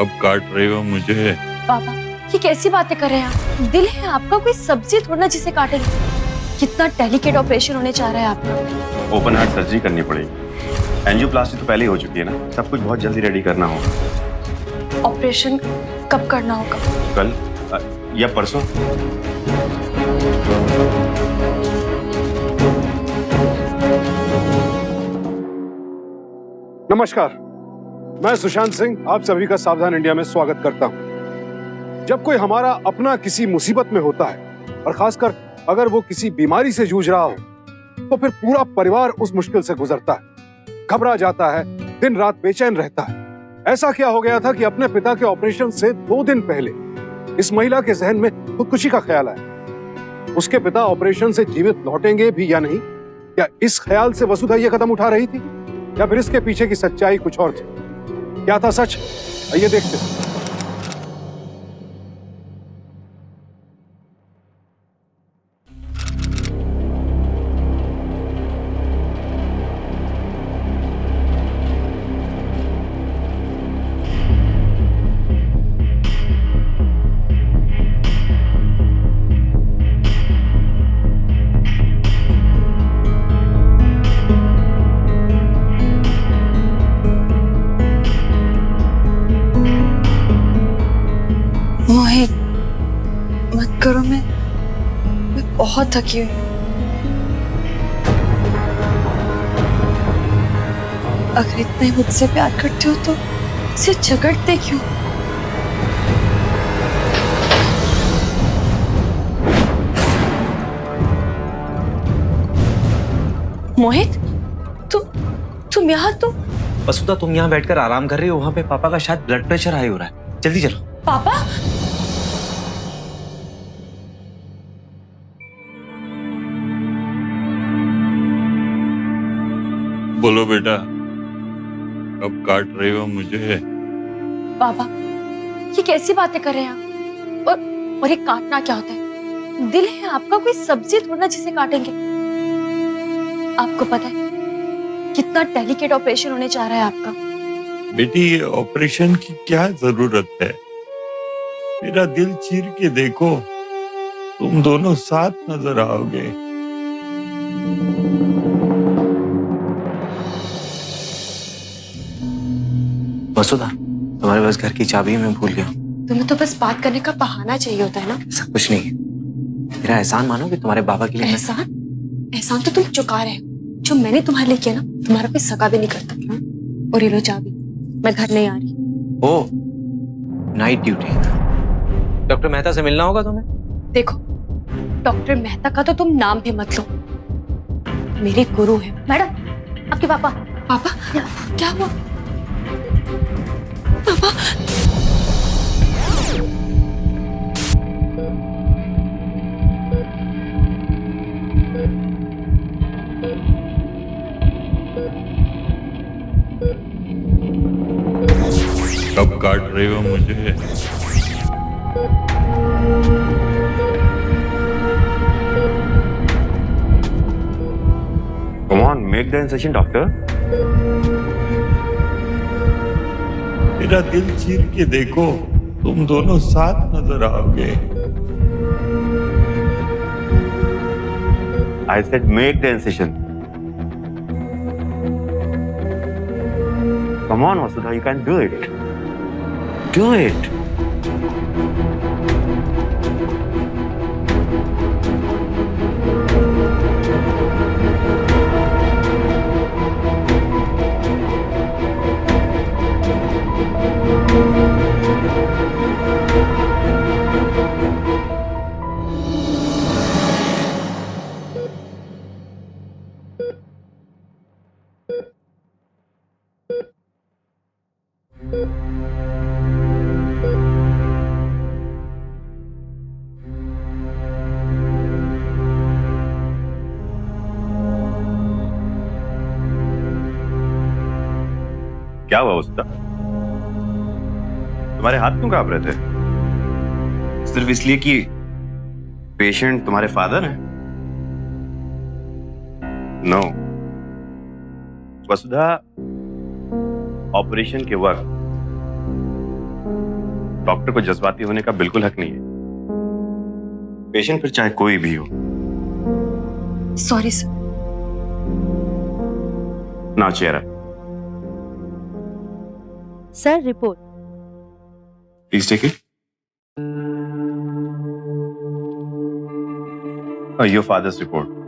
कब काट रही हो मुझे? पापा, ये कैसी बातें कर रहे हैं आप? दिल है आपका, कोई सब्जी थोड़ा जिसे काटेंगे। कितना डेलिकेट ऑपरेशन होने जा रहा है आपका। ओपन हार्ट सर्जरी करनी पड़ेगी। एंजियोप्लास्टी तो पहले ही हो चुकी है ना, सब कुछ बहुत जल्दी रेडी करना होगा। ऑपरेशन कब करना होगा? कल या परसों। नमस्कार, मैं सुशांत सिंह आप सभी का सावधान इंडिया में स्वागत करता हूं। जब कोई हमारा अपना किसी मुसीबत में होता है और खासकर अगर वो किसी बीमारी से जूझ रहा हो तो फिर पूरा परिवार उस मुश्किल से गुजरता है, घबरा जाता है, दिन रात बेचैन रहता है। ऐसा क्या हो गया था कि अपने पिता के ऑपरेशन से 2 दिन पहले इस महिला के जहन में खुदकुशी का ख्याल आया। उसके पिता ऑपरेशन से जीवित लौटेंगे भी या नहीं, क्या इस ख्याल से वसुधा ये कदम उठा रही थी या फिर इसके पीछे की सच्चाई कुछ और थी? क्या था सच? आइए देखते हैं। मोहित, मत करो, मैं बहुत थकी हुई हूँ। अगर इतने मुझसे प्यार करते हो तो मुझसे झगड़ते क्यों? मोहित, तुम यहाँ तो? वसुधा, तुम यहाँ बैठकर आराम कर रही हो, वहाँ पे पापा का शायद ब्लड प्रेशर हाई हो रहा है। जल्दी चलो। पापा? बोलो बेटा, कब काट रही हो मुझे? पापा, ये कैसी बातें कर रहे हैं आप? और ये काटना क्या होता है? दिल है आपका, कोई सब्जी थोड़ा जिसे काटेंगे। आपको पता है कितना डेलिकेट ऑपरेशन होने जा रहा है आपका। बेटी, ये ऑपरेशन की क्या जरूरत है? मेरा दिल चीर के देखो, तुम दोनों साथ नजर आओगे। वसुधा, तुम्हारे पास घर की चाबी मैं भूल गया। तुम्हें तो बस बात करने का बहाना चाहिए होता है ना। ऐसा कुछ नहीं है। मेरा एहसान मानो कि तुम्हारे बाबा के लिए एहसान तो तुम चुका रहे हो। जो मैंने तुम्हारे लिए किया ना, तुम्हारा कोई सगा भी नहीं करता। और ये लो चाबी, मैं घर नहीं आ रही। ओ, नाइट ड्यूटी। डॉक्टर मेहता से मिलना होगा तुम्हें। देखो, डॉक्टर मेहता का तो तुम नाम भी मत लो, मेरे गुरु है। मैडम, आपके पापा। पापा? क्या हुआ? पापा? कब काट रही हो मुझे? Come on, make the incision, doctor. मेरा दिल चीर के देखो, तुम दोनों साथ नजर आओगे। I said make the incision. Come on, Vasudha, you can do it. Do it. क्या हुआ उसका? तुम्हारे हाथ क्यों कांप रहे थे? सिर्फ इसलिए कि पेशेंट तुम्हारे फादर हैं? नो। वसुधा, ऑपरेशन के वक्त डॉक्टर को जज्बाती होने का बिल्कुल हक नहीं है। पेशेंट फिर चाहे कोई भी हो। Sorry sir. ना चेहरा sir report. Please take it. Your father's report.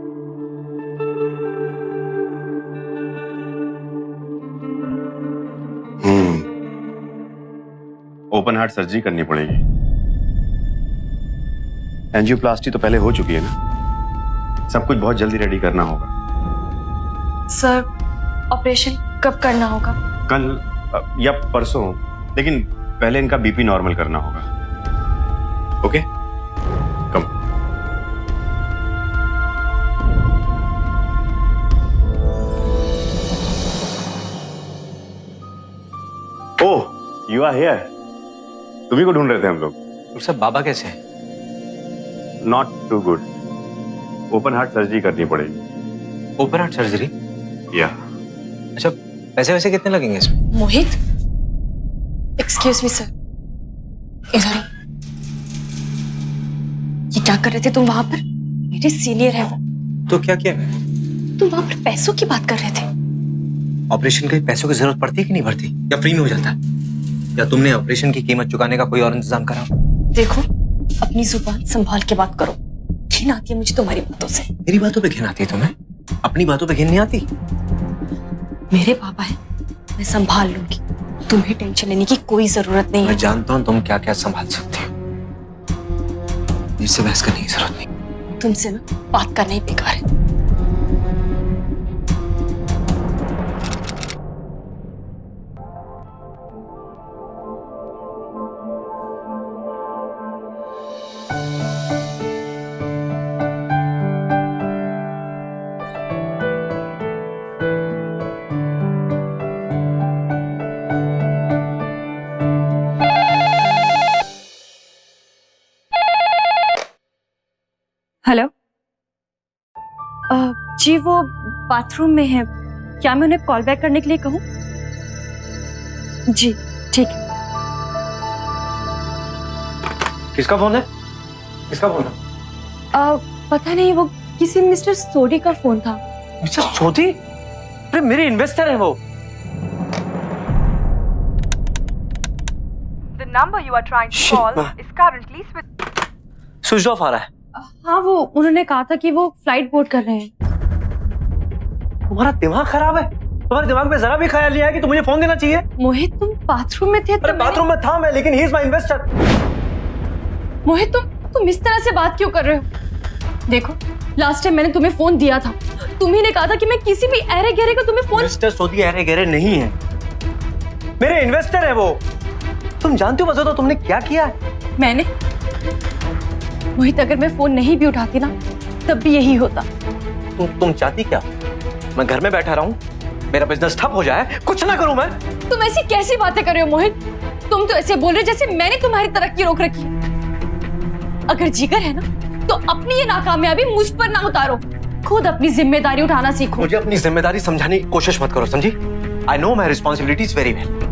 Open heart surgery करनी पड़ेगी। एंजियोप्लास्टी तो पहले हो चुकी है ना, सब कुछ बहुत जल्दी रेडी करना होगा। सर ऑपरेशन कब करना होगा? कल या परसों, लेकिन पहले इनका बीपी नॉर्मल करना होगा। Okay come. Oh you are here. तुम्ही को ढूंढ रहे थे हम लोग। डॉक्टर साहब बाबा कैसे हैं? Not too good. Open heart surgery करनी पड़ेगी। Open heart surgery? या अच्छा, पैसे वैसे कितने लगेंगे इसमें? मोहित, एक्सक्यूज मी सर, इधर ये क्या कर रहे थे तुम वहां पर? मेरे सीनियर है वो। तो क्या किया मैंने? तुम वहां पर पैसों की बात कर रहे थे। ऑपरेशन के पैसों की जरूरत पड़ती है कि नहीं पड़ती, या फ्री में हो जाता है? या तुमने ऑपरेशन की कीमत चुकाने का कोई और इंतजाम करा? देखो, अपनी जुबान संभाल के बात करो। घिन आती है मुझे तुम्हारी बातों से। मेरी बातों पे घिन आती है तुम्हें? अपनी बातों पे घिन नहीं आती? मेरे पापा है, मैं संभाल लूंगी। तुम्हें टेंशन लेने की कोई जरूरत नहीं मैं है। जानता हूँ तुम क्या क्या संभाल सकते हो। इससे बहस करने की जरूरत नहीं। तुमसे ना बात करना ही बेकार है। हेलो, जी वो बाथरूम में है। क्या मैं उन्हें कॉल बैक करने के लिए कहूँ? जी ठीक है। किसका फोन है? किसका फोन है? पता नहीं, वो किसी मिस्टर सोडी का फोन था। मिस्टर सोडी? अरे मेरे इन्वेस्टर है वो। The number you are trying to Shit, call man. is currently switched. Switch off आ रहा है। हाँ, वो उन्होंने कहा था कि वो फ्लाइट बोर्ड कर रहे हैं। तुम्हारा दिमाग खराब है? तुम्हारे दिमाग में जरा भी ख्याल नहीं आया कि तुम्हें फोन देना चाहिए? मोहित, तुम बाथरूम में थे? अरे बाथरूम में था मैं, लेकिन ही इज माय इन्वेस्टर। मोहित, तुम इस तरह से बात क्यों कर रहे हो? देखो, लास्ट टाइम मैंने तुम्हें फोन दिया था, तुम्ही ने कहा था कि मैं किसी भी अरे गहरे को तुम्हें फोन। मिस्टर सोदी अरे गहरे नहीं है, मेरे इन्वेस्टर है वो। तुम जानते हो वजह तो तुमने क्या किया है? मैंने? मोहित, अगर मैं फोन नहीं भी उठाती ना, तब भी यही होता। तुम चाहती क्या? मैं घर में बैठा रहूं, मेरा बिजनेस ठप हो जाए, कुछ ना करूं मैं? तुम ऐसी कैसी बातें कर रहे हो मोहित? तुम तो ऐसे बोल रहे जैसे मैंने तुम्हारी तरक्की रोक रखी। अगर जिगर है ना, तो अपनी ये नाकामयाबी मुझ पर ना उतारो। खुद अपनी जिम्मेदारी उठाना सीखो। मुझे अपनी जिम्मेदारी समझाने की कोशिश मत करो, समझी? I know my responsibilities very well.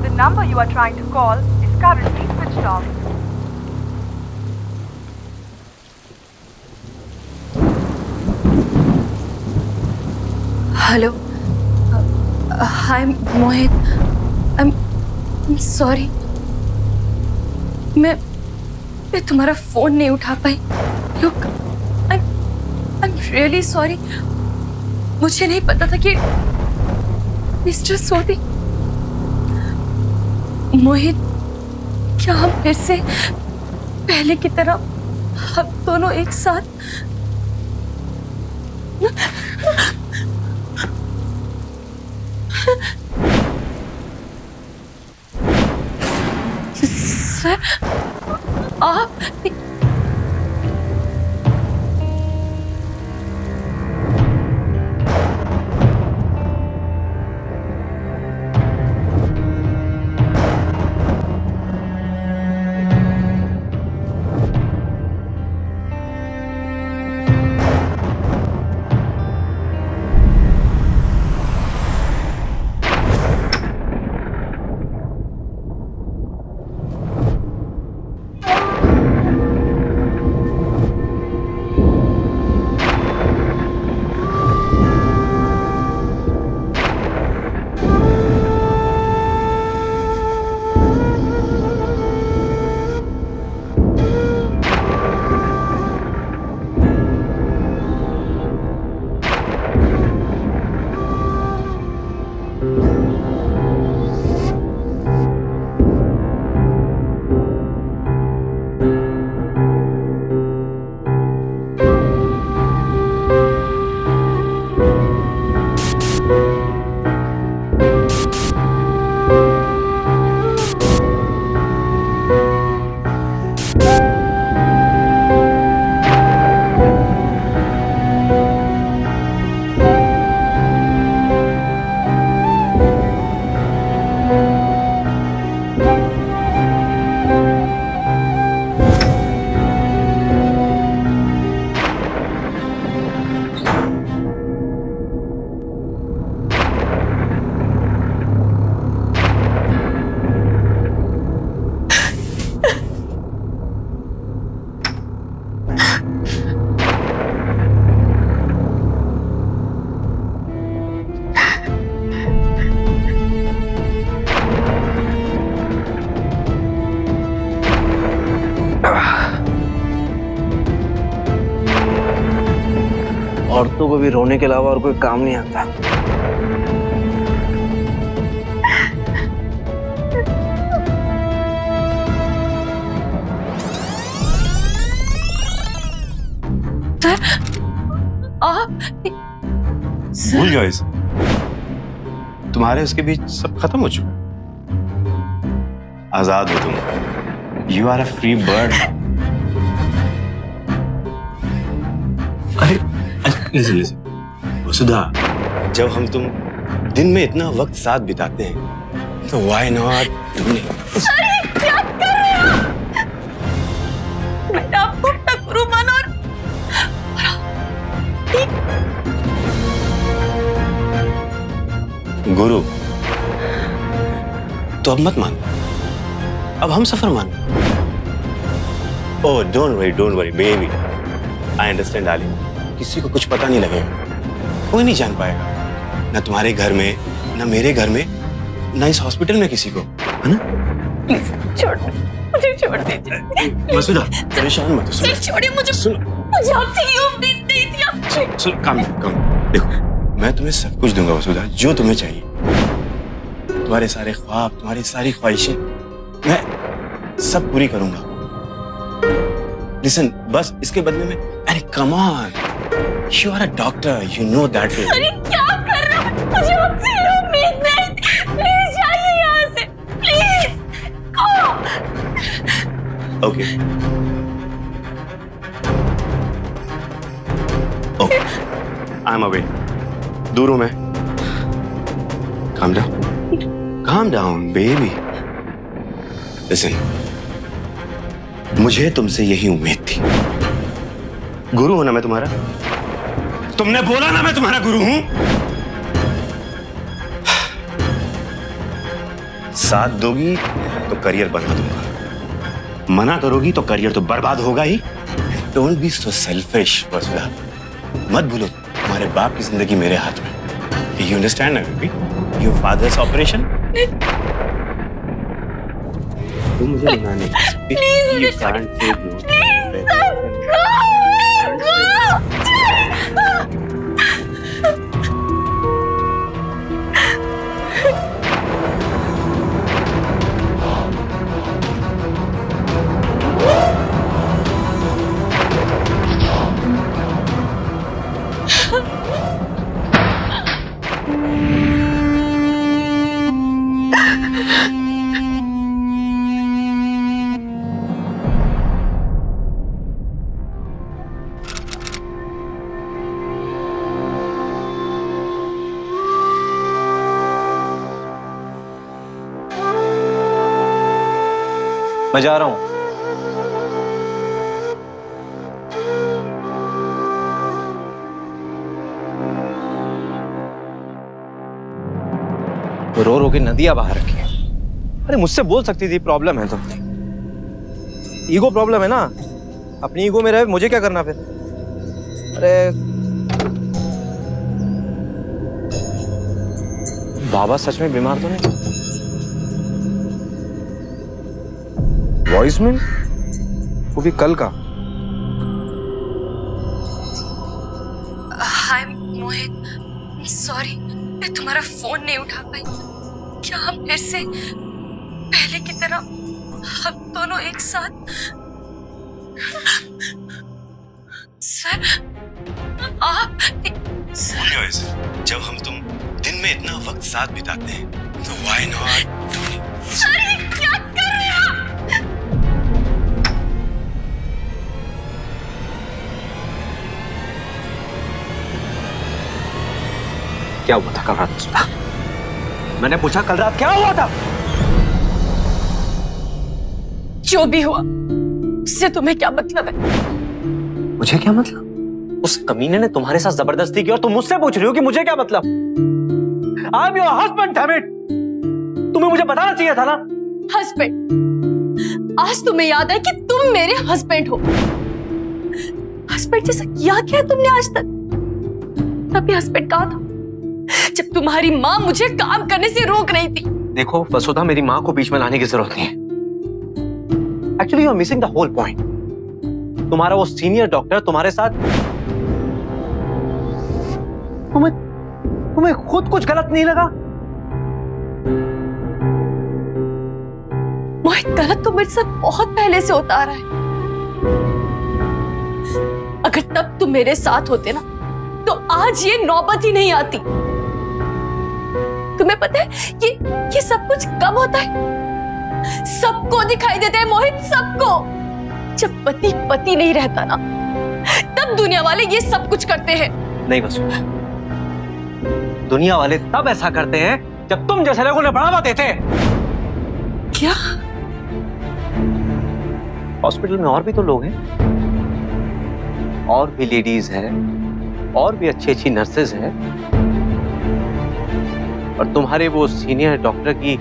The number you are trying to call is currently switched off. Hello, hi Mohit. I'm sorry. मैं तुम्हारा फोन नहीं उठा पाई। Look, I'm really sorry. मुझे नहीं पता था कि मिस्टर सोदी। मोहित, क्या हम फिर से पहले की तरह हम दोनों एक साथ? सर, आप औरतों को भी रोने के अलावा और कोई काम नहीं आता। भूल जाओ इसे। तुम्हारे उसके बीच सब खत्म हो चुका। आजाद हो तुम। You are a free bird. अरे लिसन लिसन वसुधा, जब हम तुम दिन में इतना वक्त साथ बिताते हैं तो व्हाई नॉट तुमने क्या कर रहे हो? मैंने आपको टकरू बना गुरु, तो अब मत मानो, अब हम सफर मानो। Oh don't worry baby, I understand darling. किसी को कुछ पता नहीं लगेगा, कोई नहीं जान पाएगा, ना तुम्हारे घर में, ना मेरे घर में, ना इस हॉस्पिटल में किसी को, है ना? प्लीज छोड़ मुझे, छोड़ दीजिए। वसुधा परेशान मत हो। सिर्फ छोड़िए मुझे। सुनो, मुझे आपसे ये उम्मीद नहीं थी। सुनो, काम देखो, मैं तुम्हें सब कुछ दूंगा वसुधा, जो तुम्हें चाहिए। तुम्हारे सारे ख्वाब, तुम्हारी सारी ख्वाहिशें मैं सब पूरी करूंगा। लिसन, बस इसके बदले में, अरे come on, you are a doctor, you know that. अरे क्या कर रहा है? मुझे आपसे ये उम्मीद नहीं थी। प्लीज जाइए यहाँ से, please. Okay okay, I am away. दूर हूं मैं। Calm down, baby. Listen, मुझे तुमसे यही उम्मीद थी। गुरु हूं ना मैं तुम्हारा? तुमने बोला ना मैं तुम्हारा गुरु हूं। साथ दोगी तो करियर बना दूंगा, मना करोगी तो करियर तो बर्बाद होगा ही। Don't be so selfish, वसुधा। मत भूलो तुम्हारे बाप की जिंदगी मेरे हाथ में। You understand, baby? Your father's operation? तुम मुझे मना नहीं कर सकती। You can't say no. मैं जा रहा हूं। रो रो के नदियां बहा रखी है। अरे मुझसे बोल सकती थी प्रॉब्लम है तो। ईगो प्रॉब्लम है ना, अपनी ईगो में रहे, मुझे क्या करना फिर। अरे बाबा सच में बीमार तो नहीं? वॉइसमेल, वो भी कल का। हाय मोहित, सॉरी मैं तुम्हारा फोन नहीं उठा पाई। क्या हम फिर से पहले की तरह हम दोनों एक साथ? सर आप सर, जब हम तुम दिन में इतना वक्त साथ बिताते हैं तो व्हाई नॉट? सर ये क्या कर रहे हो आप? क्या हुआ था कल रात सुधा? मैंने पूछा कल रात क्या हुआ था? जो भी हुआ उससे तुम्हें क्या मतलब है? मुझे क्या मतलब? उस कमीने ने तुम्हारे साथ जबरदस्ती की और तुम मुझसे पूछ रही हो कि मुझे क्या मतलब? I am your husband, damn it. तुम्हें मुझे बताना चाहिए था ना। हस्बैंड? आज तुम्हें याद है कि तुम मेरे हस्बैंड हो। हस्बैंड जैसा किया क्या है तुमने आज तक? तभी हस्बैंड कहा था जब तुम्हारी माँ मुझे काम करने से रोक रही थी। देखो वसुधा, मेरी माँ को बीच में लाने की जरूरत नहीं है। Actually you are missing the whole point. तुम्हारा वो सीनियर डॉक्टर तुम्हारे साथ, तुम्हें खुद कुछ गलत नहीं लगा? मोहित, गलत तो मेरे साथ बहुत पहले से होता आ रहा है। अगर तब तुम मेरे साथ होते ना तो आज ये नौबत ही नहीं आती। तुम्हें पता है ये सब कुछ कब होता है? सबको दिखाई देता है मोहित, सबको। जब पति पति नहीं रहता ना तब दुनिया वाले ये सब कुछ करते हैं। नहीं वसुधा, दुनिया वाले तब ऐसा करते हैं जब तुम जैसे लोगों ने बढ़ावा देते हैं। क्या? हॉस्पिटल में और भी तो लोग हैं, और भी लेडीज हैं, और भी अच्छी अच्छी नर्सेज हैं, और तुम्हारे वो सीनियर डॉक्टर की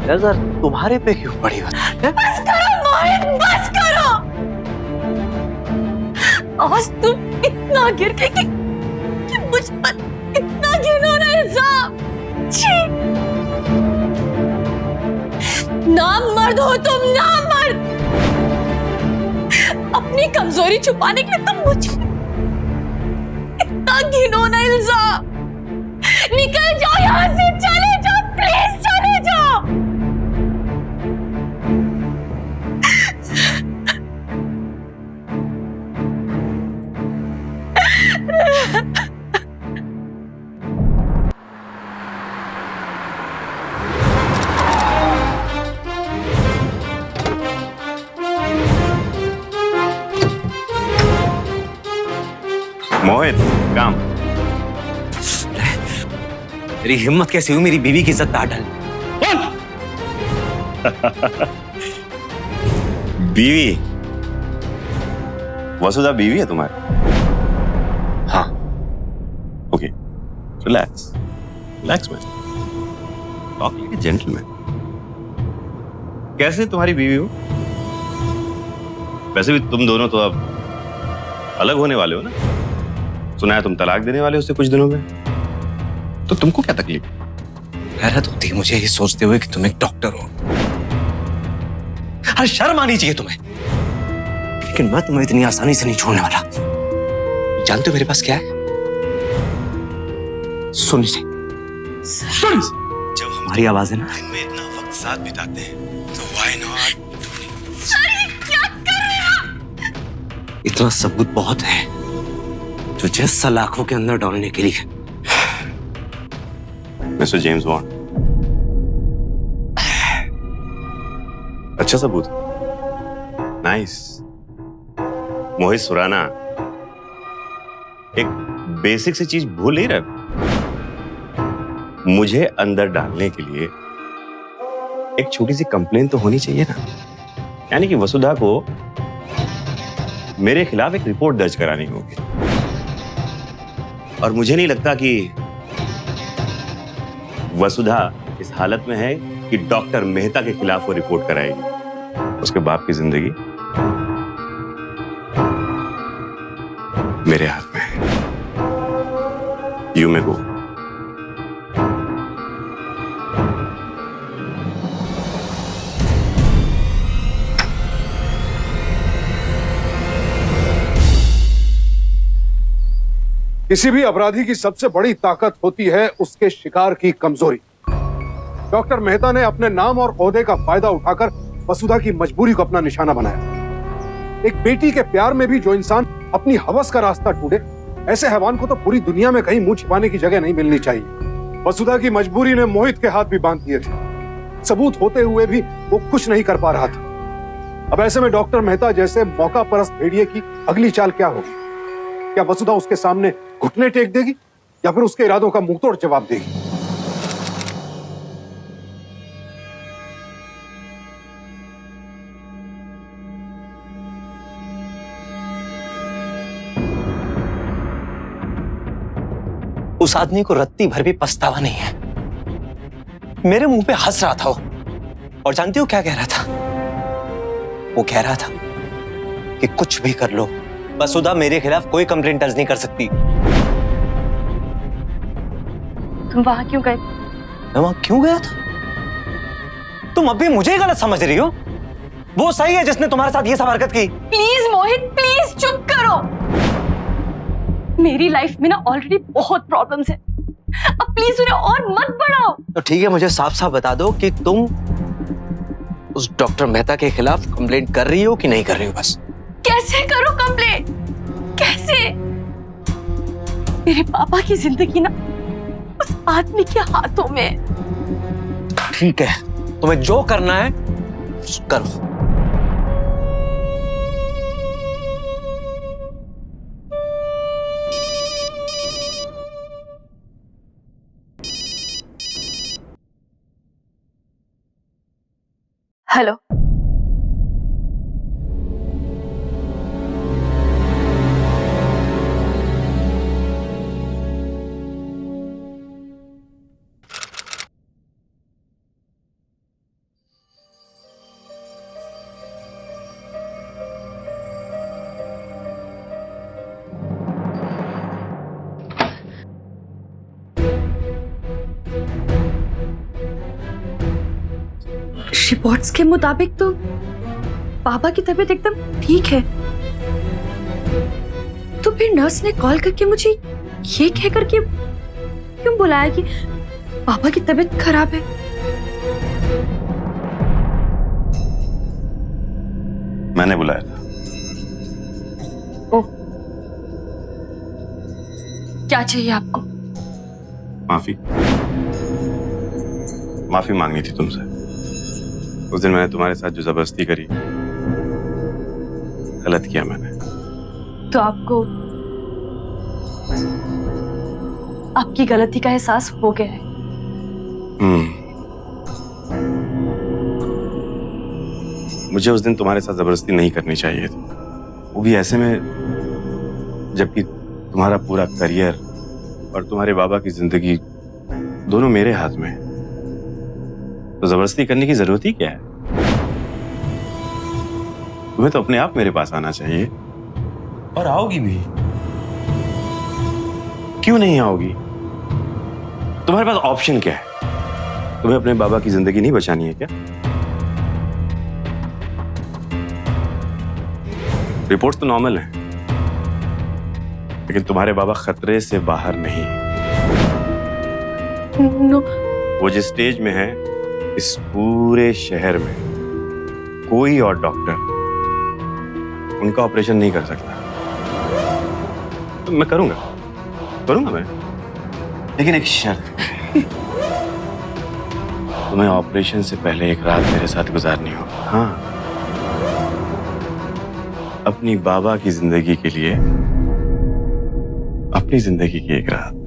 नजर तुम्हारे पे क्यों पड़ी है? बस करो मोहित, बस करो। आज तुम इतना गिर गए कि मुझ पर इतना घिनौना इल्जाम। छी! नामर्द हो तुम, नामर्द। अपनी कमजोरी छुपाने के लिए तुम मुझ पर इतना घिनौना इल्जाम। निकल जाओ यहाँ से, चले जाओ, प्लीज चले जाओ। मोहित, काम। तेरी हिम्मत कैसी हुई मेरी बीवी की इज्जत पे हाथ डालने? बीवी? वसुधा बीवी है तुम्हारी? हाँ। Okay, relax relax man, talk like a gentleman. कैसे तुम्हारी बीवी हो? वैसे भी तुम दोनों तो अब अलग होने वाले हो ना? सुना है तुम तलाक देने वाले हो उससे कुछ दिनों में, तो तुमको क्या तकलीफ? हैरत होती है मुझे ये सोचते हुए कि तुम एक डॉक्टर हो अरे शर्म आनी चाहिए तुम्हें। लेकिन मैं तुम्हें इतनी आसानी से नहीं छोड़ने वाला। जानते हो मेरे पास क्या है? सुन इसे, सुन इसे। जब हमारी आवाजें ना दिन में इतना वक्त साथ बिताते हैं तो व्हाई नॉट। क्या कर रहे हो? इतना सबूत बहुत है तुझे सलाखों के अंदर डालने के लिए। मिस्टर जेम्स बॉन्ड, अच्छा सबूत, नाइस। मोहित सुराना एक बेसिक सी चीज भूल नहीं रहा। मुझे अंदर डालने के लिए एक छोटी सी कंप्लेन तो होनी चाहिए ना। यानी कि वसुधा को मेरे खिलाफ एक रिपोर्ट दर्ज करानी होगी, और मुझे नहीं लगता कि वसुधा इस हालत में है कि डॉक्टर मेहता के खिलाफ वो रिपोर्ट कराएगी। उसके बाप की जिंदगी मेरे हाथ में है। यू मे गो। किसी भी अपराधी की सबसे बड़ी ताकत होती है उसके शिकार की कमजोरी। डॉक्टर मेहता ने अपने नाम और ओहदे का फायदा उठाकर वसुधा की मजबूरी को अपना निशाना बनाया। एक बेटी के प्यार में भी जो इंसान अपनी हवस का रास्ता ढूंढे, ऐसे हैवान को तो पूरी दुनिया में कहीं मुंह छिपाने की जगह नहीं मिलनी चाहिए। वसुधा की मजबूरी ने मोहित के हाथ भी बांध दिए थे। सबूत होते हुए भी वो कुछ नहीं कर पा रहा था। अब ऐसे में डॉक्टर मेहता जैसे मौका परस्त भेड़िए की अगली चाल क्या होगी? क्या वसुधा उसके सामने घुटने टेक देगी या फिर उसके इरादों का मुंहतोड़ जवाब देगी? उस आदमी को रत्ती भर भी पछतावा नहीं है। मेरे मुंह पे हंस रहा था वो, और जानती हो क्या कह रहा था? वो कह रहा था कि कुछ भी कर लो, वसुधा मेरे खिलाफ कोई कंप्लेंट दर्ज नहीं कर सकती। तुम वहां क्यों गए? मैं वहां क्यों गया था? तुम अभी मुझे गलत समझ रही हो। वो सही है जिसने तुम्हारे साथ ये सब हरकत की। प्लीज मोहित, प्लीज चुप करो। मेरी लाइफ में ना ऑलरेडी बहुत प्रॉब्लम्स है, अब प्लीज उन्हें और मत बढ़ाओ। तो ठीक है, मुझे साफ साफ बता दो कि तुम उस डॉक्टर मेहता के खिलाफ कंप्लेंट कर रही हो कि नहीं कर रही हो। बस कैसे करो कंप्लेंट? कैसे? मेरे पापा की जिंदगी ना उस आदमी के हाथों में। ठीक है, तुम्हें जो करना है करो। हेलो, रिपोर्ट्स के मुताबिक तो पापा की तबीयत एकदम ठीक है। तो फिर नर्स ने कॉल करके मुझे ये कहकर के क्यों बुलाया कि पापा की तबीयत खराब है? मैंने बुलाया था। ओ, क्या चाहिए आपको? माफी मांगनी थी तुमसे। उस दिन मैंने तुम्हारे साथ जो जबरदस्ती करी, गलत किया मैंने। तो आपको आपकी गलती का एहसास हो गया है? मुझे उस दिन तुम्हारे साथ जबरदस्ती नहीं करनी चाहिए थी, वो भी ऐसे में जबकि तुम्हारा पूरा करियर और तुम्हारे बाबा की जिंदगी दोनों मेरे हाथ में है। तो जबरदस्ती करने की जरूरत ही क्या है? तुम्हें तो अपने आप मेरे पास आना चाहिए, और आओगी भी। क्यों नहीं आओगी? तुम्हारे पास ऑप्शन क्या है? तुम्हें अपने बाबा की जिंदगी नहीं बचानी है क्या? रिपोर्ट्स तो नॉर्मल हैं, लेकिन तुम्हारे बाबा खतरे से बाहर नहीं। नो, वो जिस स्टेज में है, इस पूरे शहर में कोई और डॉक्टर उनका ऑपरेशन नहीं कर सकता। मैं करूंगा मैं, लेकिन एक शर्त है। तुम्हें ऑपरेशन से पहले एक रात मेरे साथ गुजारनी होगी। हाँ, अपनी बाबा की जिंदगी के लिए अपनी जिंदगी की एक रात।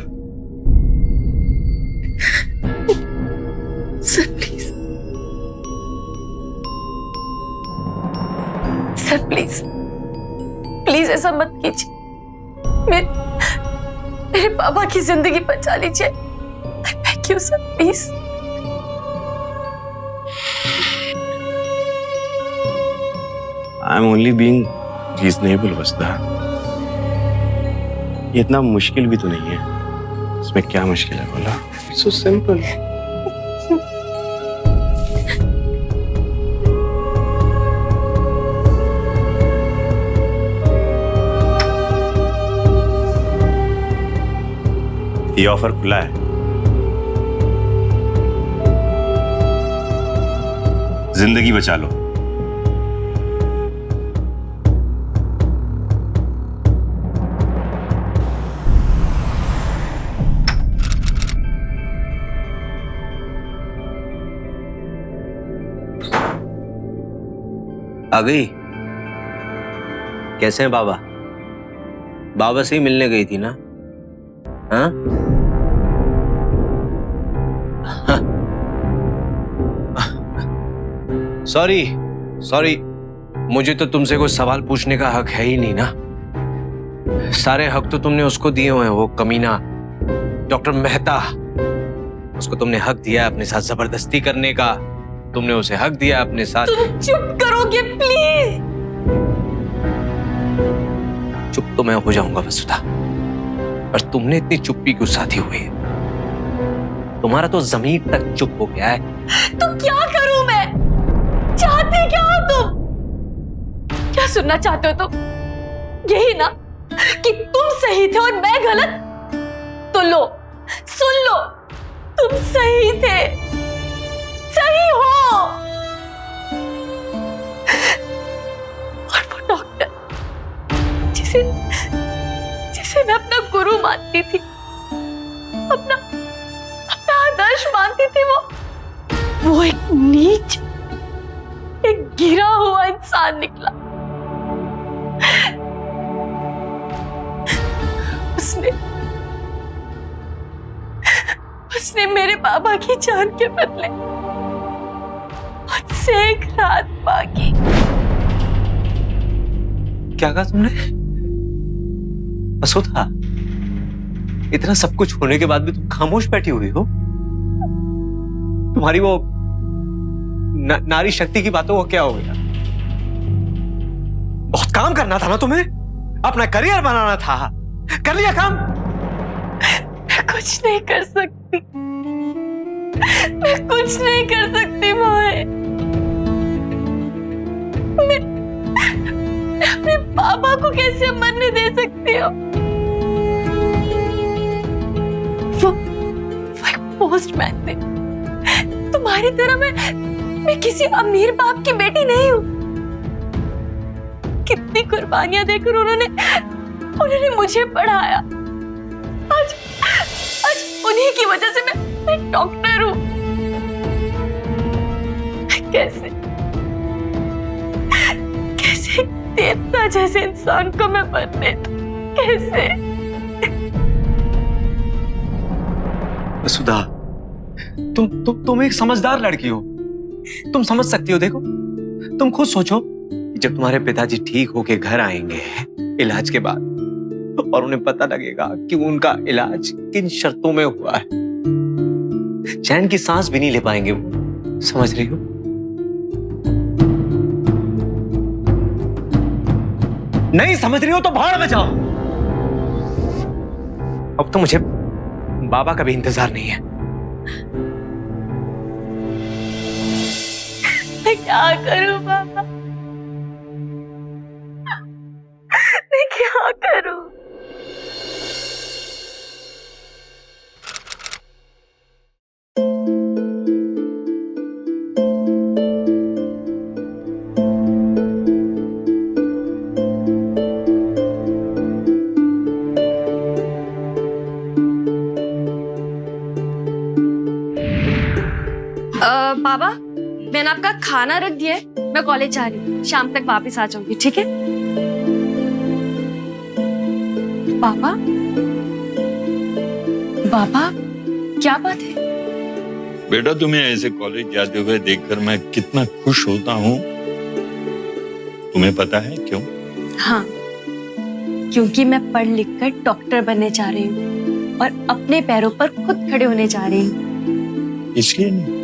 Sir please, sir please, please ऐसा मत कीजिए। मेरे बाबा की जिंदगी बचा लीजिए। I beg you, sir, please. I'm only being reasonable, वसुधा। ये इतना मुश्किल भी तो नहीं है। इसमें क्या मुश्किल है बोला? It's so simple. ये ऑफर खुला है। जिंदगी बचा लो। आ गई? कैसे हैं बाबा? बाबा से ही मिलने गई थी ना? हाँ? सॉरी, मुझे तो तुमसे कोई सवाल पूछने का हक है ही नहीं ना। सारे हक तो तुमने उसको दिए हुए हैं, वो कमीना डॉक्टर मेहता। उसको तुमने हक दिया अपने साथ जबरदस्ती करने का। तुमने उसे हक दिया अपने साथ। तुम चुप करोगे प्लीज? चुप तो मैं हो जाऊंगा वसुधा, पर तुमने इतनी चुप्पी क्यों साधी हुई है? तुम्हारा तो जमीन तक चुप हो गया है। तो क्या करूं मैं? चाहते क्या हो तुम? क्या सुनना चाहते हो तुम? यही ना कि तुम सही थे और मैं गलत? तो लो, सुन लो, तुम सही थे, सही हो। और वो डॉक्टर जिसे मैं अपना गुरु मानती थी, अपना आदर्श मानती थी, वो एक नीच, एक गिरा हुआ इंसान निकला। उसने मेरे बाबा की जान के बदले मुझसे एक रात मांगी। क्या कहा तुमने? वसुधा, इतना सब कुछ होने के बाद भी तुम खामोश बैठी हुई हो? तुम्हारी वो नारी शक्ति की बातों को क्या हो गया? बहुत काम करना था ना तुम्हें, अपना करियर बनाना था। कर लिया काम? मैं कुछ नहीं कर सकती, मैं कुछ नहीं कर सकती मोहे। मैं अपने पापा को कैसे मरने दे सकती हूँ? वो एक पोस्टमैन थे। तुम्हारी तरह मैं किसी अमीर बाप की बेटी नहीं हूँ। कितनी कुर्बानियां देकर उन्होंने मुझे पढ़ाया। आज उन्हीं की वजह से मैं डॉक्टर हूँ। कैसे देवता जैसे इंसान को मैं बनने दूं? कैसे? वसुधा, तुम एक समझदार लड़की हो। तुम समझ सकती हो। देखो, तुम खुद सोचो, जब तुम्हारे पिताजी ठीक होके घर आएंगे इलाज के बाद, और उन्हें पता लगेगा कि उनका इलाज किन शर्तों में हुआ है, चैन की सांस भी नहीं ले पाएंगे वो। समझ रही हो? नहीं समझ रही हो तो भाड़ में जाओ। अब तो मुझे बाबा का भी इंतजार नहीं है। मैं क्या करूं बाबा? क्या करूं? बाबा, मैंने आपका खाना रख दिया है, मैं कॉलेज जा रही हूँ, शाम तक वापस आ जाऊंगी, ठीक है? पापा, पापा, क्या बात है? बेटा, तुम्हें ऐसे कॉलेज जाते हुए देखकर मैं कितना खुश होता हूँ। तुम्हें पता है क्यों? हाँ, क्योंकि मैं पढ़ लिख कर डॉक्टर बनने जा रही हूँ और अपने पैरों पर खुद खड़े होने जा रही हूँ। इसलिए नहीं,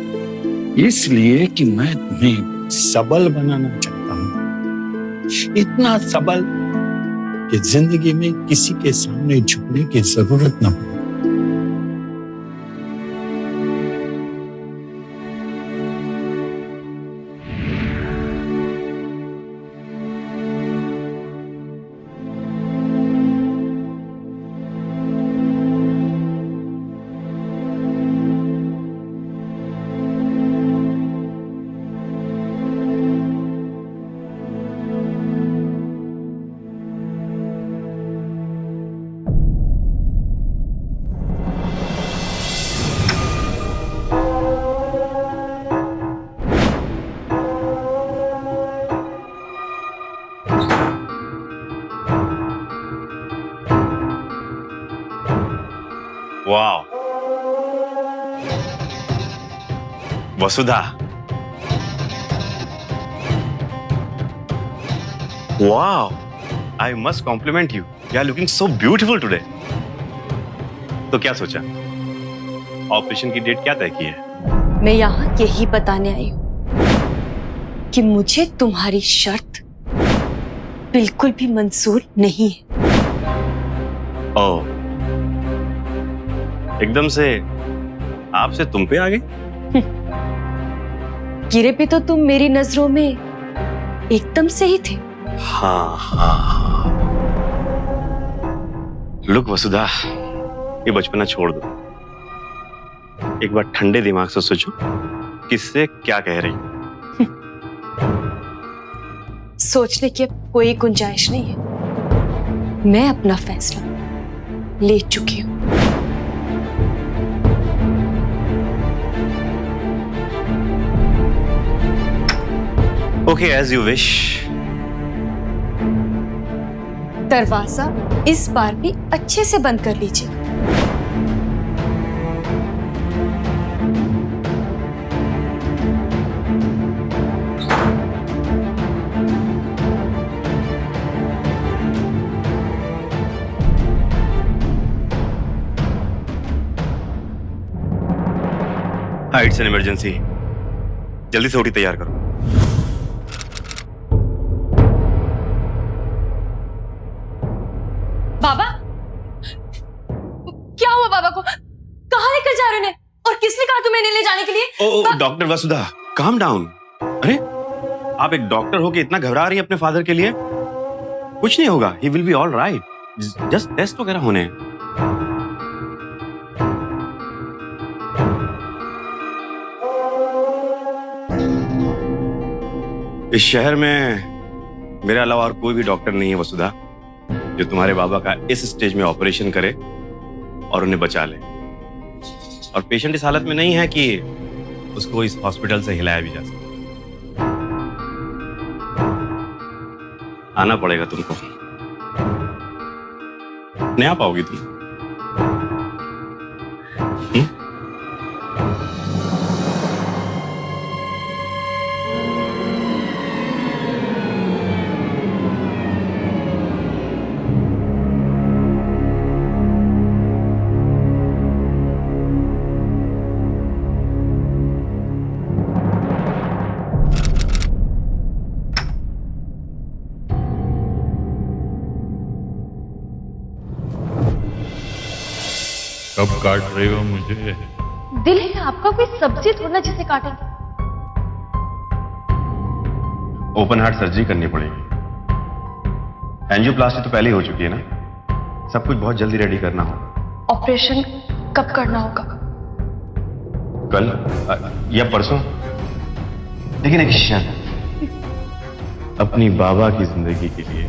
इसलिए कि मैं तुम्हें सबल बनाना चाहता हूँ। इतना सबल कि जिंदगी में किसी के सामने झुकने की जरूरत न हो। वाह, वसुधा, वाह, I must compliment you, you are looking so beautiful today. तो क्या सोचा, ऑपरेशन की डेट क्या तय की है? मैं यहाँ यही बताने आई हूँ कि मुझे तुम्हारी शर्त बिल्कुल भी मंजूर नहीं है। ओह, एकदम से आपसे तुम पे आ गई? गिरे पे तो तुम मेरी नजरों में एकदम से ही थे। हाँ हाँ, लुक वसुधा, ये बचपना छोड़ दो, एक बार ठंडे दिमाग से सोचो किससे क्या कह रही हो। सोचने की अब कोई गुंजाइश नहीं है, मैं अपना फैसला ले चुकी हूँ। Okay, as you wish. दरवाजा इस बार भी अच्छे से बंद कर लीजिए। हाँ, इट्स एन इमरजेंसी, जल्दी से ओटी तैयार करो। बाबा, क्या हुआ बाबा को? कहाँ लेकर जा रहे हैं? और किसने कहा तुम्हें ले जाने के लिए? ओ डॉक्टर वसुधा, काम डाउन। अरे, आप एक डॉक्टर हो के इतना घबरा रही हैं अपने फादर के लिए? कुछ नहीं होगा, he will be all right, just test वगैरह होने हैं। इस शहर में मेरे अलावा और कोई भी डॉक्टर नहीं है वसुधा, जो तुम्हारे बाबा का इस स्टेज में ऑपरेशन करे और उन्हें बचा ले। और पेशेंट इस हालत में नहीं है कि उसको इस हॉस्पिटल से हिलाया भी जा सके। आना पड़ेगा तुमको, नहीं आ पाओगी तुम। कब काट रहे हो मुझे? दिल है आपका, कोई सब्जी थोड़ा जिसे काटेंगे। ओपन हार्ट सर्जरी करनी पड़ेगी, एंजियोप्लास्टी तो पहले ही हो चुकी है ना, सब कुछ बहुत जल्दी रेडी करना हो। ऑपरेशन कब करना होगा? कल या परसों, लेकिन एक शर्त, अपनी बाबा की जिंदगी के लिए।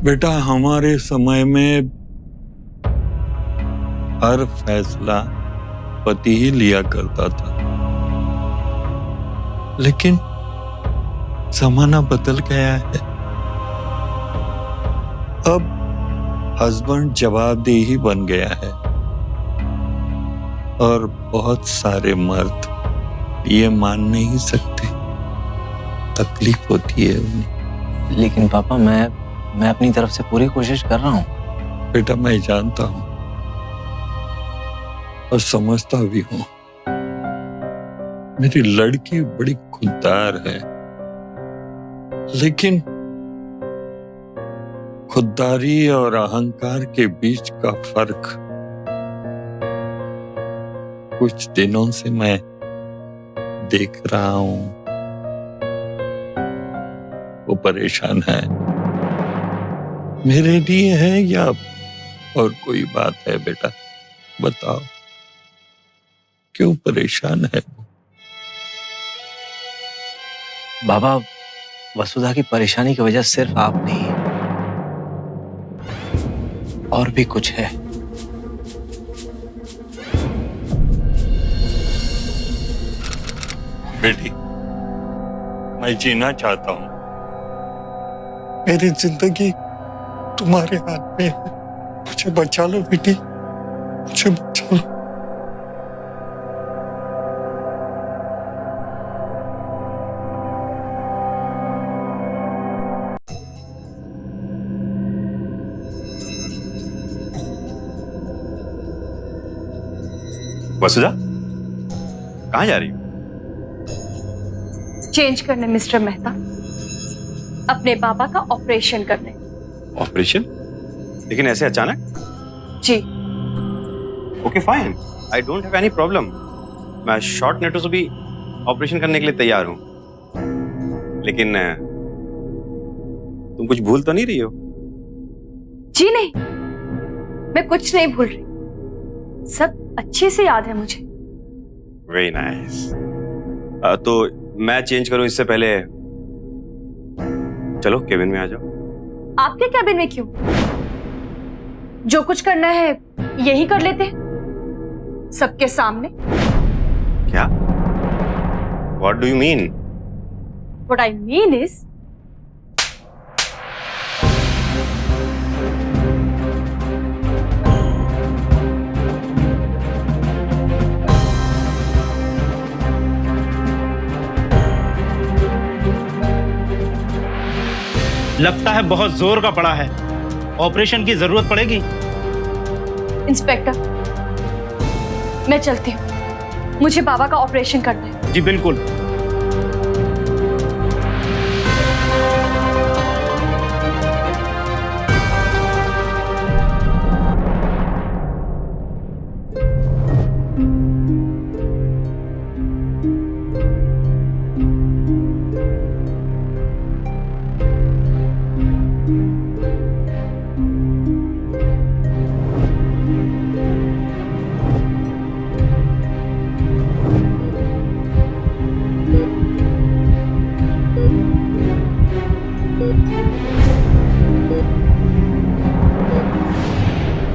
बेटा, हमारे समय में हर फैसला पति ही लिया करता था, लेकिन जमाना बदल गया है। अब हस्बैंड जवाबदेही बन गया है और बहुत सारे मर्द ये मान नहीं सकते, तकलीफ होती है उन्हें। लेकिन पापा मैं अपनी तरफ से पूरी कोशिश कर रहा हूँ। बेटा, मैं जानता हूं और समझता भी हूं, मेरी लड़की बड़ी खुददार है, लेकिन खुददारी और अहंकार के बीच का फर्क कुछ दिनों से मैं देख रहा हूं। वो परेशान है, मेरे लिए है या और कोई बात है? बेटा बताओ, क्यों परेशान है वो? बाबा, वसुधा की परेशानी की वजह सिर्फ आप नहीं, और भी कुछ है। बेटी, मैं जीना चाहता हूं, मेरी जिंदगी तुम्हारे हाथ में है। मुझे बचा लो बेटी, मुझे बचा लो। वसुधा, कहाँ जा रही हो? चेंज करने मिस्टर मेहता, अपने बाबा का ऑपरेशन करने। ऑपरेशन? लेकिन ऐसे अचानक? जी। Okay fine, I don't have any problem. मैं शॉर्ट नोटिस भी ऑपरेशन करने के लिए तैयार हूं, लेकिन तुम कुछ भूल तो नहीं रही हो? जी नहीं, मैं कुछ नहीं भूल रही, सब अच्छे से याद है मुझे। Very nice. तो मैं चेंज करूं इससे पहले चलो केबिन में आ जाओ। आपके कैबिन में क्यों? जो कुछ करना है यही कर लेते हैं सबके सामने। क्या? What do you mean? What I mean is, लगता है बहुत जोर का पड़ा है, ऑपरेशन की जरूरत पड़ेगी। इंस्पेक्टर, मैं चलती हूँ, मुझे बाबा का ऑपरेशन करना है। जी बिल्कुल।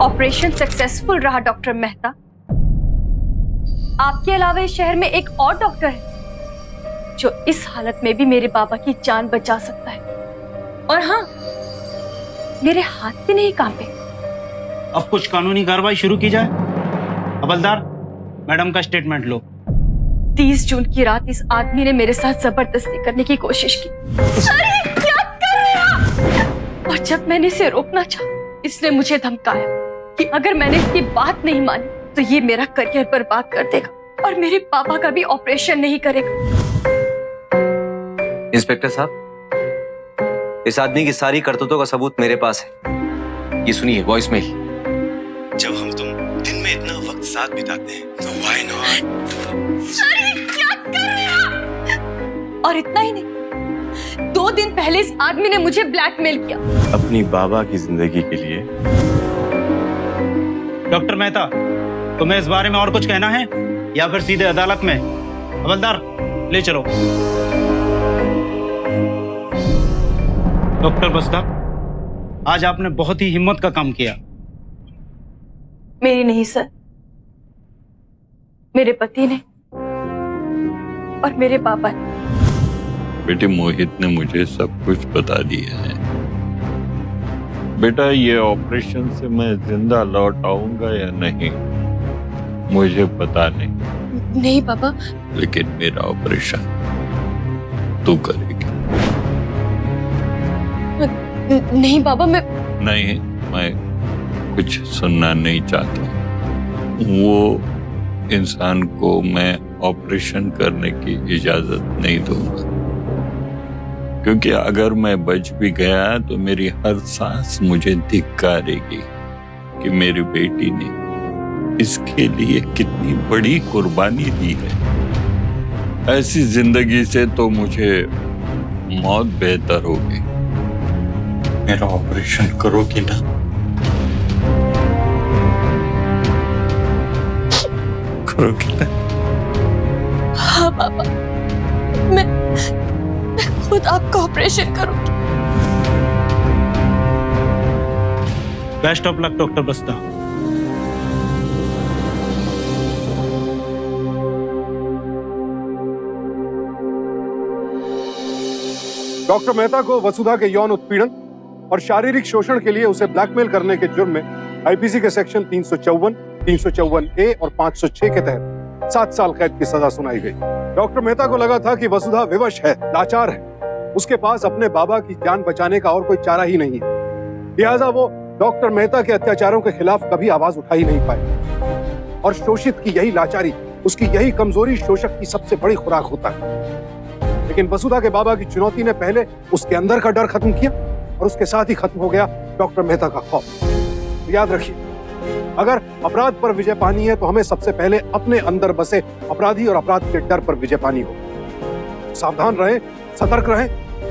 ऑपरेशन सक्सेसफुल रहा डॉक्टर मेहता। आपके अलावा इस शहर में एक और डॉक्टर है जो इस हालत में भी मेरे बाबा की जान बचा सकता है। और हाँ, मेरे हाथ भी नहीं कांपे। अब कुछ कानूनी कार्रवाई शुरू की जाए। हवलदार, मैडम का स्टेटमेंट लो। 30 जून की रात इस आदमी ने मेरे साथ जबरदस्ती करने की कोशिश की। अरे क्या कर रहे हो आप? और जब मैंने इसे रोकना चाहा, इसने मुझे धमकाया कि अगर मैंने इसकी बात नहीं मानी तो ये मेरा करियर बर्बाद कर देगा और मेरे पापा का भी ऑपरेशन नहीं करेगा। इंस्पेक्टर साहब, इस आदमी की सारी करतूतों का सबूत मेरे पास है। ये सुनिए वॉइसमेल। जब हम तुम दिन में इतना वक्त साथ बिताते हैं तो व्हाई नॉट। सर, ये क्या कर रहे हैं आप? और इतना ही नहीं, 2 दिन पहले इस आदमी ने मुझे ब्लैकमेल किया। अपनी बाबा की जिंदगी के लिए। डॉक्टर मेहता, तुम्हें इस बारे में और कुछ कहना है या फिर सीधे अदालत में? हवलदार, ले चलो। डॉक्टर बसदा, आज आपने बहुत ही हिम्मत का काम किया। मेरी नहीं सर, मेरे पति ने और मेरे पापा ने। बेटे, मोहित ने मुझे सब कुछ बता दिया है। बेटा, ये ऑपरेशन से मैं जिंदा लौट आऊंगा या नहीं मुझे पता नहीं, नहीं पापा। लेकिन मेरा ऑपरेशन तू करेगी। नहीं पापा, मैं कुछ सुनना नहीं चाहता। वो इंसान को मैं ऑपरेशन करने की इजाजत नहीं दूंगा, क्योंकि अगर मैं बच भी गया तो मेरी हर सांस मुझे धिक्कारेगी कि मेरी बेटी ने इसके लिए कितनी बड़ी कुर्बानी दी है। ऐसी जिंदगी से तो मुझे मौत बेहतर होगी। मेरा ऑपरेशन करोगी ना? करोगी ना? हाँ पापा, मैं खुद आपका ऑपरेशन करूंगी। बेस्ट ऑफ लक डॉक्टर बस्ता। डॉक्टर मेहता को वसुधा के यौन उत्पीड़न और शारीरिक शोषण के लिए उसे ब्लैकमेल करने के जुर्म में आईपीसी के सेक्शन 354, 354A और 506 के तहत 7 साल कैद की सजा सुनाई गई। डॉक्टर मेहता को लगा था कि वसुधा विवश है, लाचार है, उसके पास अपने बाबा की जान बचाने का और कोई चारा ही नहीं है। लिहाजा वो डॉक्टर मेहता के अत्याचारों के खिलाफ कभी आवाज उठा ही नहीं पाई। और शोषित की यही लाचारी, उसकी यही कमजोरी शोषक की सबसे बड़ी खुराक होता है। लेकिन वसुधा के बाबा की चुनौती ने पहले उसके अंदर का डर खत्म किया और उसके साथ ही खत्म हो गया डॉक्टर मेहता का खौफ। तो याद रखिए, अगर अपराध पर विजय पानी है तो हमें सबसे पहले अपने अंदर बसे अपराधी और अपराध के डर पर विजय पानी हो। सावधान रहें, सतर्क रहें,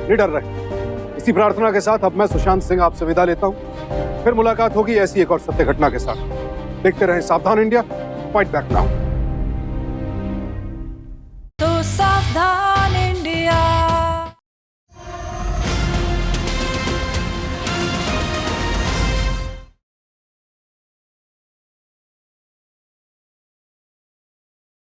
निडर रहें। इसी प्रार्थना के साथ अब मैं सुशांत सिंह आपसे विदा लेता हूं। फिर मुलाकात होगी ऐसी एक और सत्य घटना के साथ। देखते रहें सावधान इंडिया, फाइट बैक नाउ।